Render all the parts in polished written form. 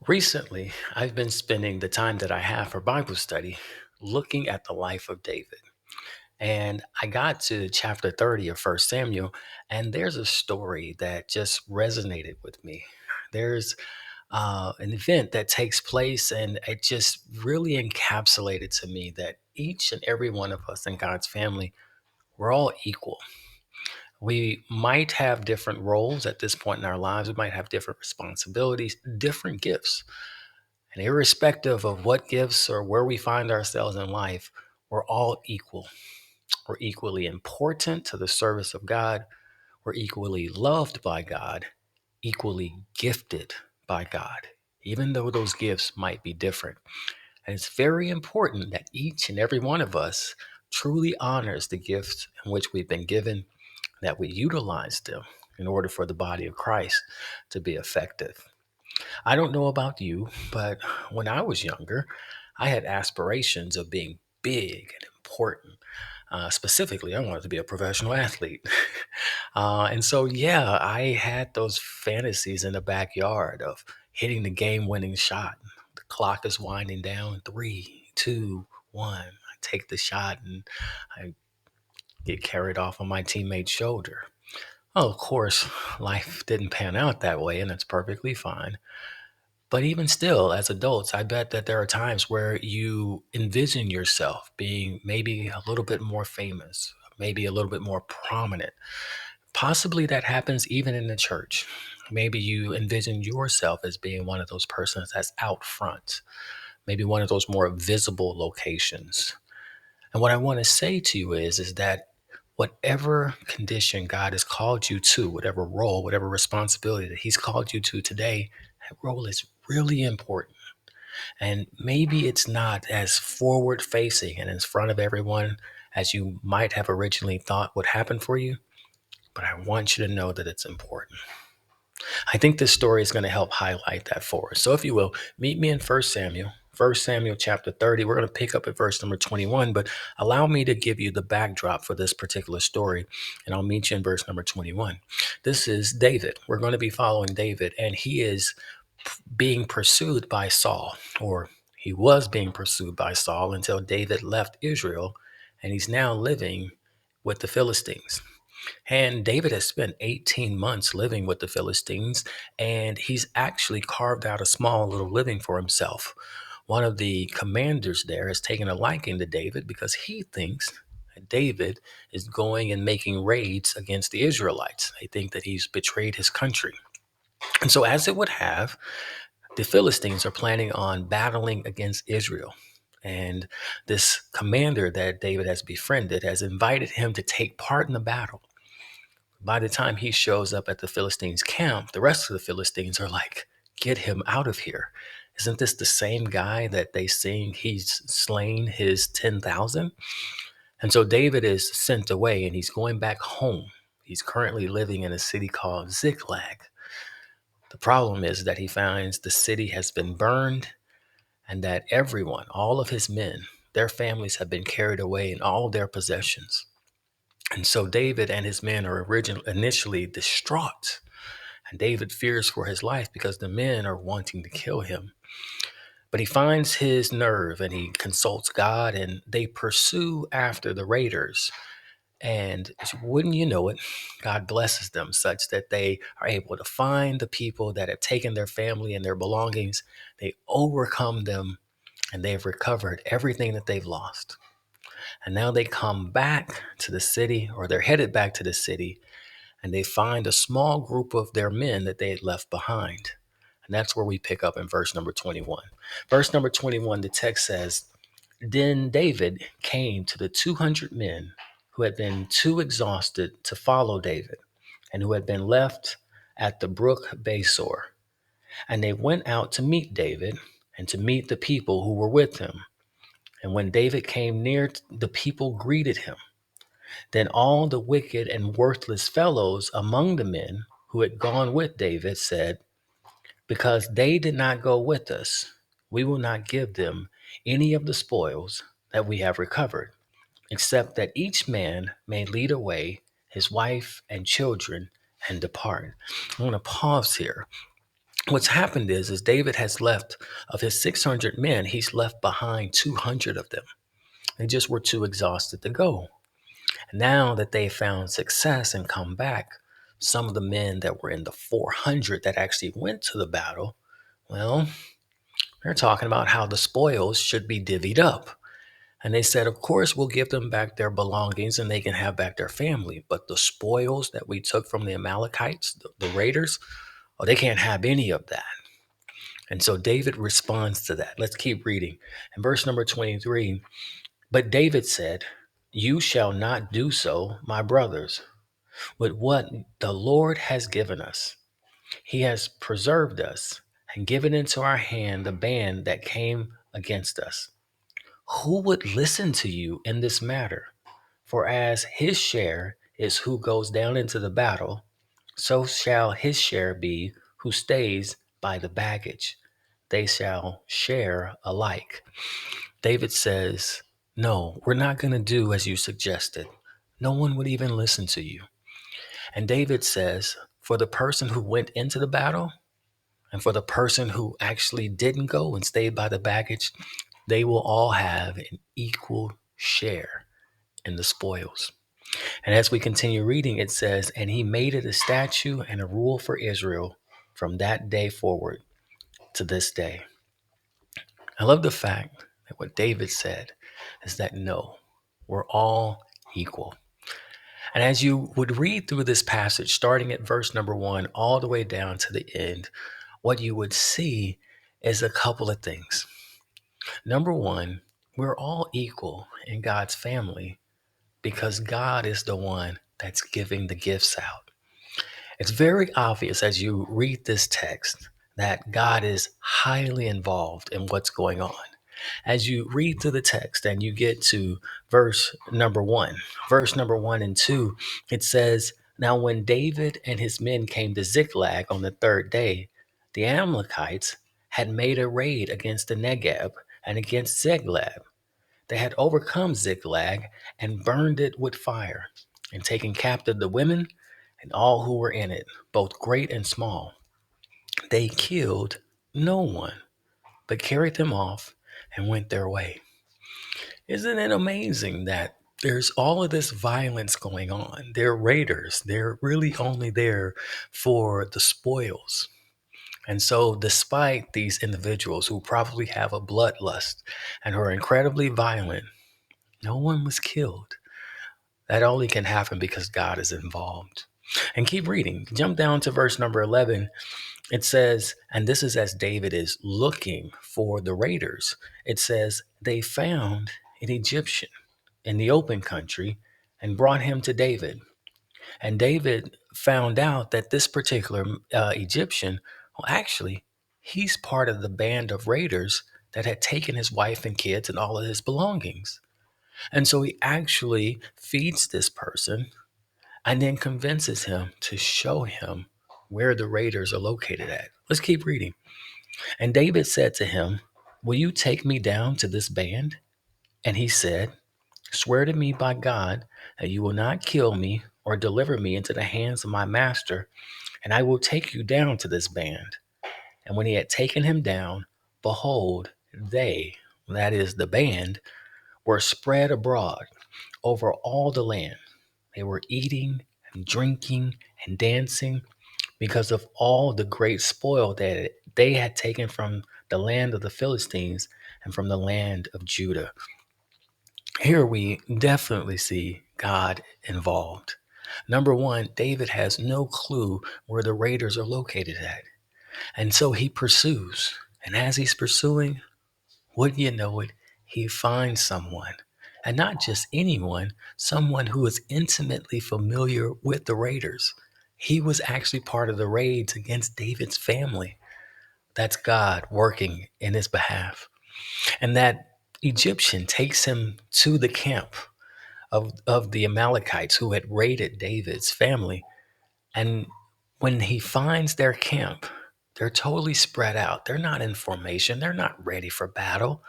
Recently, I've been spending the time that I have for Bible study looking at the life of David. And I got to chapter 30 of First Samuel, and there's a story that just resonated with me. There's an event that takes place, and it just really encapsulated to me that each and every one of us in God's family, we're all equal. We might have different roles at this point in our lives, we might have different responsibilities, different gifts. And irrespective of what gifts or where we find ourselves in life, we're all equal. We're equally important to the service of God. We're equally loved by God, equally gifted by God, even though those gifts might be different. And it's very important that each and every one of us truly honors the gifts in which we've been given, that we utilize them in order for the body of Christ to be effective. I don't know about you, but when I was younger, I had aspirations of being big and important. Specifically, I wanted to be a professional athlete. And so, yeah, I had those fantasies in the backyard of hitting the game winning shot. The clock is winding down. Three, two, one. I take the shot and I get carried off on my teammate's shoulder. Well, of course, life didn't pan out that way, and that's perfectly fine. But even still, as adults, I bet that there are times where you envision yourself being maybe a little bit more famous, maybe a little bit more prominent. Possibly that happens even in the church. Maybe you envision yourself as being one of those persons that's out front, maybe one of those more visible locations. And what I want to say to you is that whatever condition God has called you to, whatever role, whatever responsibility that He's called you to today, that role is really important. And maybe it's not as forward facing and in front of everyone as you might have originally thought would happen for you, but I want you to know that it's important. I think this story is going to help highlight that for us. So if you will, meet me in First Samuel chapter 30. We're going to pick up at verse number 21, but allow me to give you the backdrop for this particular story, and I'll meet you in verse number 21. This is David. We're going to be following David, and he is being pursued by Saul, or he was being pursued by Saul until David left Israel, and he's now living with the Philistines. And David has spent 18 months living with the Philistines, and he's actually carved out a small little living for himself. One of the commanders there has taken a liking to David because he thinks that David is going and making raids against the Israelites. They think that he's betrayed his country. And so, as it would have, the Philistines are planning on battling against Israel. And this commander that David has befriended has invited him to take part in the battle. By the time he shows up at the Philistines' camp, the rest of the Philistines are like, get him out of here. Isn't this the same guy that they sing he's slain his 10,000? And so David is sent away and he's going back home. He's currently living in a city called Ziklag. The problem is that he finds the city has been burned and that everyone, all of his men, their families have been carried away and all their possessions. And so David and his men are initially distraught. And David fears for his life because the men are wanting to kill him. But he finds his nerve and he consults God, and they pursue after the raiders. And wouldn't you know it, God blesses them such that they are able to find the people that have taken their family and their belongings. They overcome them and they've recovered everything that they've lost. And now they come back to the city, or they're headed back to the city, and they find a small group of their men that they had left behind. And that's where we pick up in verse number 21. Verse number 21, the text says, Then David came to the 200 men who had been too exhausted to follow David and who had been left at the brook Besor. And they went out to meet David and to meet the people who were with him. And when David came near, the people greeted him. Then all the wicked and worthless fellows among the men who had gone with David said, Because they did not go with us, we will not give them any of the spoils that we have recovered, except that each man may lead away his wife and children and depart. I want to pause here What's happened is David has left of his 600 men, he's left behind 200 of them. They just were too exhausted to go. Now that they found success and come back, some of the men that were in the 400 that actually went to the battle, well, they're talking about how the spoils should be divvied up. And they said, of course, we'll give them back their belongings and they can have back their family. But the spoils that we took from the Amalekites, the raiders, oh, they can't have any of that. And so David responds to that. Let's keep reading. In verse number 23, but David said, you shall not do so, my brothers, with what the Lord has given us. He has preserved us and given into our hand the band that came against us. Who would listen to you in this matter? For as his share is who goes down into the battle, so shall his share be who stays by the baggage. They shall share alike. David says, no, we're not going to do as you suggested. No one would even listen to you. And David says, for the person who went into the battle and for the person who actually didn't go and stayed by the baggage, they will all have an equal share in the spoils. And as we continue reading, it says, and he made it a statute and a rule for Israel from that day forward to this day. I love the fact that what David said is that no, we're all equal. And as you would read through this passage, starting at verse number 1 all the way down to the end, what you would see is a couple of things. Number one, we're all equal in God's family because God is the one that's giving the gifts out. It's very obvious as you read this text that God is highly involved in what's going on. As you read through the text and you get to verse number 1 and 2, it says, now when David and his men came to Ziklag on the third day, the Amalekites had made a raid against the Negeb and against Ziklag. They had overcome Ziklag and burned it with fire, and taken captive the women and all who were in it, both great and small. They killed no one, but carried them off and went their way. Isn't it amazing that there's all of this violence going on? They're raiders. They're really only there for the spoils. And so, despite these individuals who probably have a bloodlust and who are incredibly violent, no one was killed. That only can happen because God is involved. And keep reading. Jump down to verse number 11. It says, and this is as David is looking for the raiders. It says, they found an Egyptian in the open country and brought him to David. And David found out that this particular Egyptian, well, actually, he's part of the band of raiders that had taken his wife and kids and all of his belongings. And so he actually feeds this person and then convinces him to show him where the raiders are located at. Let's keep reading. And David said to him, will you take me down to this band? And he said, swear to me by God that you will not kill me or deliver me into the hands of my master, and I will take you down to this band. And when he had taken him down, behold, they, that is the band, were spread abroad over all the land. They were eating and drinking and dancing because of all the great spoil that they had taken from the land of the Philistines and from the land of Judah. Here we definitely see God involved. Number one, David has no clue where the raiders are located at. And so he pursues. And as he's pursuing, wouldn't you know it, he finds someone. And not just anyone, someone who is intimately familiar with the raiders. He was actually part of the raids against David's family. That's God working in his behalf. And that Egyptian takes him to the camp of the Amalekites who had raided David's family. And when he finds their camp, they're totally spread out. They're not in formation. They're not ready for battle.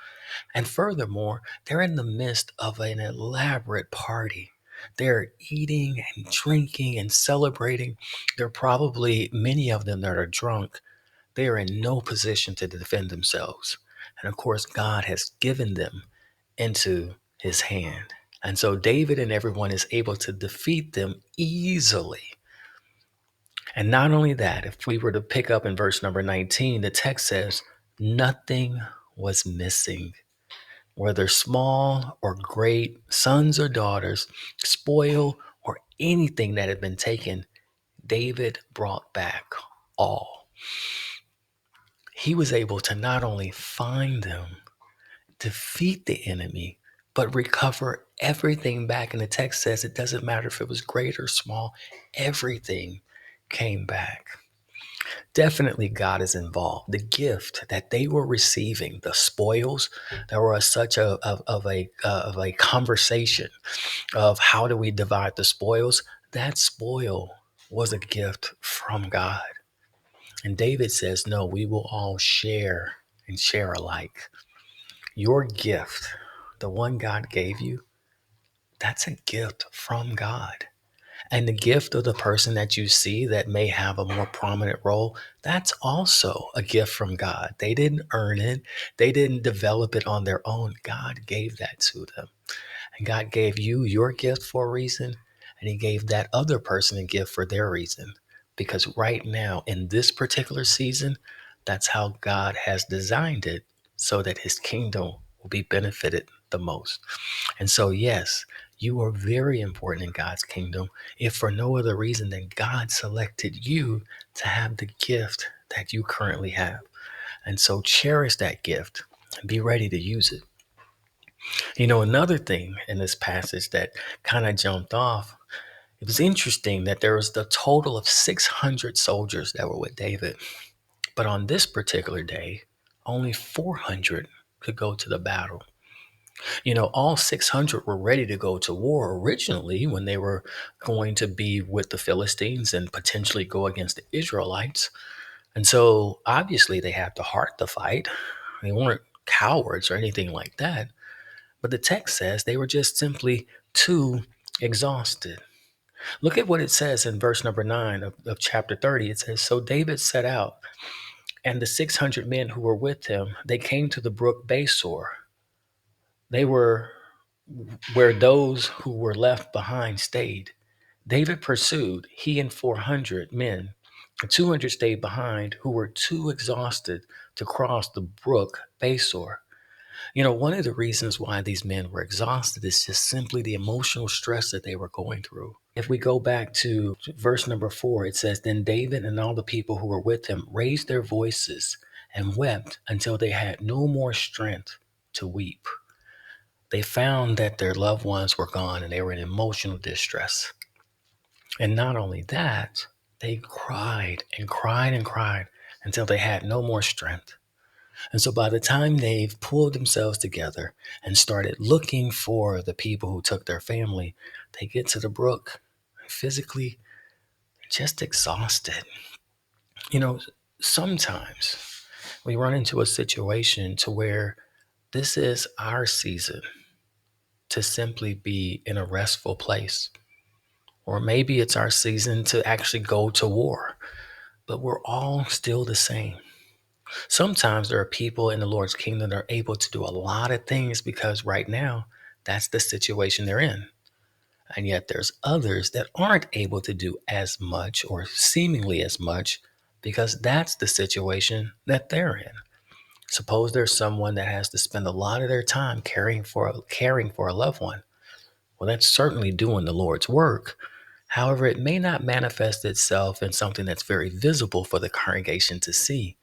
And furthermore, they're in the midst of an elaborate party. They're eating and drinking and celebrating. There are probably many of them that are drunk They are in no position to defend themselves. And of course, God has given them into his hand. And so David and everyone is able to defeat them easily. And not only that, if we were to pick up in verse number 19, the text says, nothing was missing, whether small or great, sons or daughters, spoil or anything that had been taken, David brought back all. He was able to not only find them, defeat the enemy, but recover everything back. And the text says it doesn't matter if it was great or small, everything came back. Definitely God is involved. The gift that they were receiving, the spoils, there was such of a conversation of how do we divide the spoils. That spoil was a gift from God. And David says, no, we will all share and share alike. Your gift, the one God gave you, that's a gift from God. And the gift of the person that you see that may have a more prominent role, that's also a gift from God. They didn't earn it, they didn't develop it on their own. God gave that to them. And God gave you your gift for a reason, and He gave that other person a gift for their reason. Because right now, in this particular season, that's how God has designed it so that His kingdom will be benefited the most. And so, yes, you are very important in God's kingdom, if for no other reason than God selected you to have the gift that you currently have. And so, cherish that gift and be ready to use it. You know, another thing in this passage that kind of jumped off, it was interesting that there was the total of 600 soldiers that were with David. But on this particular day, only 400 could go to the battle. You know, all 600 were ready to go to war originally when they were going to be with the Philistines and potentially go against the Israelites. And so obviously they had the heart to fight. They weren't cowards or anything like that. But the text says they were just simply too exhausted. Look at what it says in verse number 9 of chapter 30. It says, so David set out, and the 600 men who were with him, they came to the brook Besor. They were where those who were left behind stayed. David pursued, he and 400 men. 200 stayed behind who were too exhausted to cross the brook Besor. You know, one of the reasons why these men were exhausted is just simply the emotional stress that they were going through. If we go back to verse number 4, it says, then David and all the people who were with him raised their voices and wept until they had no more strength to weep. They found that their loved ones were gone and they were in emotional distress. And not only that, they cried and cried and cried until they had no more strength. And so by the time they've pulled themselves together and started looking for the people who took their family, they get to the brook, physically just exhausted. You know, sometimes we run into a situation to where this is our season to simply be in a restful place. Or maybe it's our season to actually go to war, but we're all still the same. Sometimes there are people in the Lord's kingdom that are able to do a lot of things because right now that's the situation they're in. And yet there's others that aren't able to do as much or seemingly as much because that's the situation that they're in. Suppose there's someone that has to spend a lot of their time caring for a loved one. Well, that's certainly doing the Lord's work. However, it may not manifest itself in something that's very visible for the congregation to see.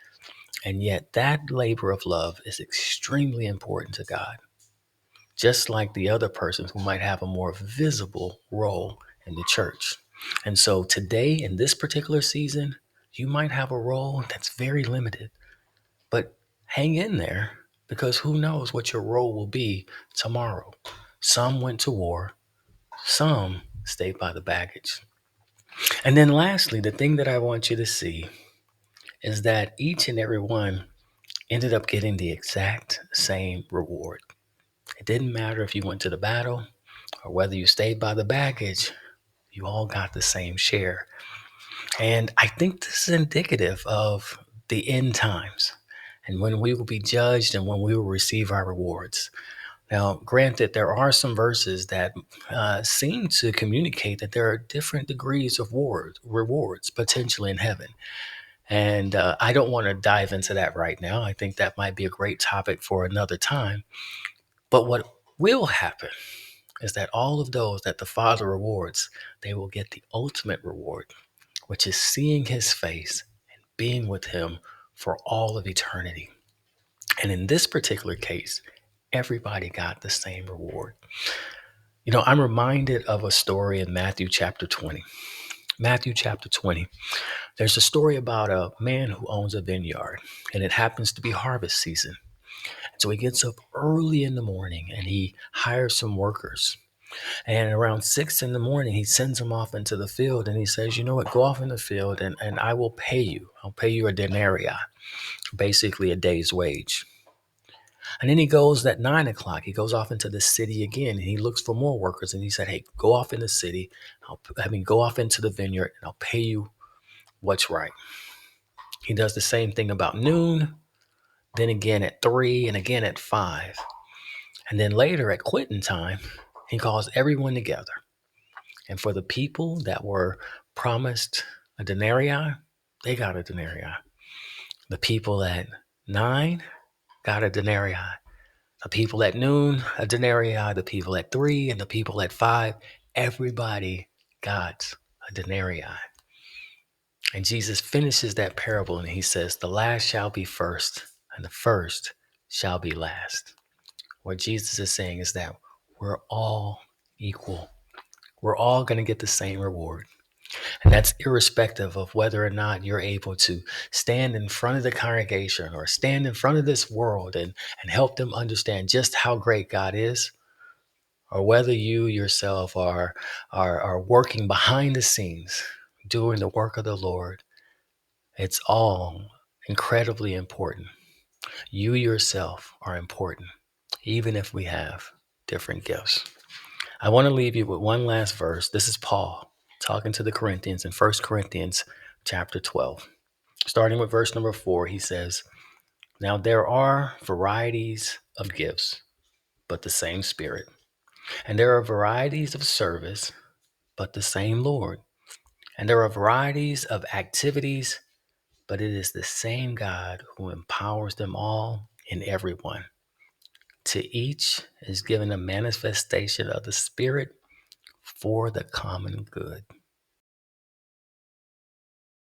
And yet that labor of love is extremely important to God, just like the other persons who might have a more visible role in the church. And so today, in this particular season, you might have a role that's very limited, but hang in there because who knows what your role will be tomorrow. Some went to war, some stayed by the baggage. And then lastly, the thing that I want you to see is that each and every one ended up getting the exact same reward. It didn't matter if you went to the battle or whether you stayed by the baggage, you all got the same share. And I think this is indicative of the end times, and when we will be judged and when we will receive our rewards. Now, granted, there are some verses that seem to communicate that there are different degrees of rewards potentially in heaven. And I don't want to dive into that right now. I think that might be a great topic for another time. But what will happen is that all of those that the Father rewards, they will get the ultimate reward, which is seeing his face and being with him for all of eternity. And in this particular case, everybody got the same reward. I'm reminded of a story in Matthew chapter 20. Matthew chapter 20. There's a story about a man who owns a vineyard, and it happens to be harvest season. So he gets up early in the morning and he hires some workers. And around 6 in the morning, he sends them off into the field and he says, you know what, go off in the field and I will pay you. I'll pay you a denarii, basically a day's wage. And then he goes at 9 o'clock, he goes off into the city again and he looks for more workers. And he said, hey, go off in the city. Go off into the vineyard and I'll pay you what's right. He does the same thing about noon, then again at 3 and again at 5. And then later at quitting time, he calls everyone together. And for the people that were promised a denarii, they got a denarii. The people at 9 got a denarii. The people at noon, a denarii. The people at 3 and the people at 5, everybody got a denarii. And Jesus finishes that parable and he says, the last shall be first and the first shall be last. What Jesus is saying is that we're all equal. We're all going to get the same reward. And that's irrespective of whether or not you're able to stand in front of the congregation or stand in front of this world and help them understand just how great God is, or whether you yourself are working behind the scenes, doing the work of the Lord. It's all incredibly important. You yourself are important, even if we have different gifts. I want to leave you with one last verse. This is Paul talking to the Corinthians in 1 Corinthians chapter 12. Starting with verse number 4, he says, now there are varieties of gifts, but the same Spirit. And there are varieties of service, but the same Lord. And there are varieties of activities, but it is the same God who empowers them all in everyone. To each is given a manifestation of the Spirit for the common good.